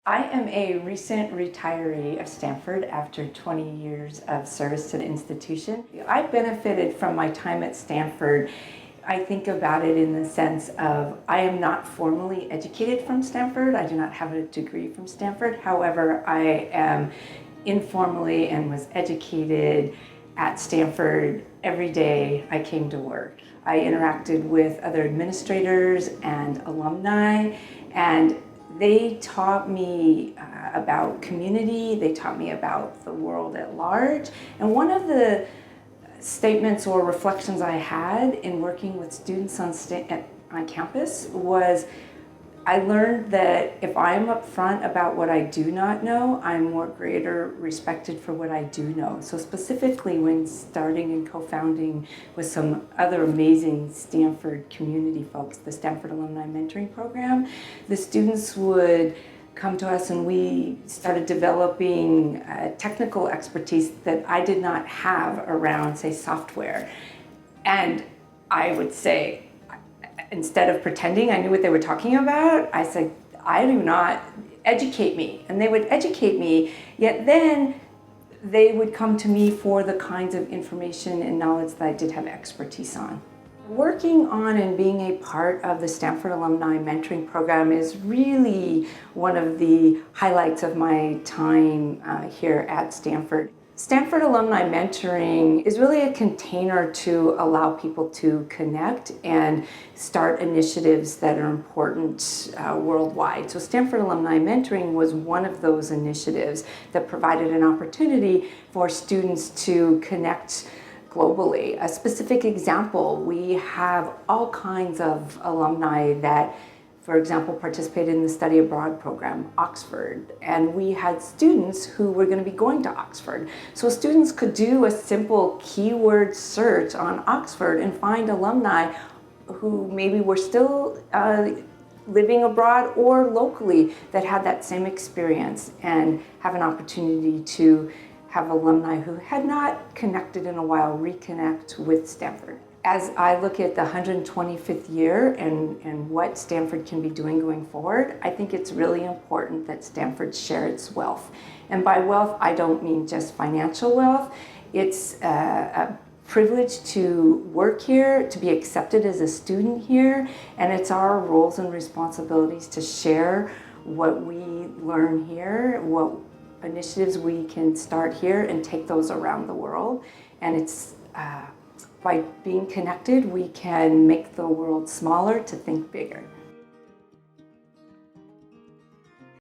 I am a recent retiree of Stanford after 20 years of service to the institution. I benefited from my time at Stanford. I think about it in the sense of I am not formally educated from Stanford. I do not have a degree from Stanford. However, I am informally and was educated at Stanford every day I came to work. I interacted with other administrators and alumni, and they taught me about community, they taught me about the world at large. And one of the statements or reflections I had in working with students on campus was I learned that if I'm upfront about what I do not know, I'm more greater respected for what I do know. So specifically when starting and co-founding with some other amazing Stanford community folks, the Stanford Alumni Mentoring Program, the students would come to us and we started developing technical expertise that I did not have around, say, software. And I would say, instead of pretending I knew what they were talking about, I said, I do not, educate me. And they would educate me, yet then they would come to me for the kinds of information and knowledge that I did have expertise on. Working on and being a part of the Stanford Alumni Mentoring Program is really one of the highlights of my time here at Stanford. Stanford Alumni Mentoring is really a container to allow people to connect and start initiatives that are important worldwide. So Stanford Alumni Mentoring was one of those initiatives that provided an opportunity for students to connect globally. A specific example, we have all kinds of alumni that, for example, participated in the study abroad program, Oxford, and we had students who were going to be going to Oxford. So students could do a simple keyword search on Oxford and find alumni who maybe were still living abroad or locally that had that same experience and have an opportunity to have alumni who had not connected in a while reconnect with Stanford. As I look at the 125th year and what Stanford can be doing going forward, I think it's really important that Stanford share its wealth. And by wealth, I don't mean just financial wealth. It's a privilege to work here, to be accepted as a student here, and it's our roles and responsibilities to share what we learn here, what initiatives we can start here and take those around the world. And it's by being connected, we can make the world smaller to think bigger.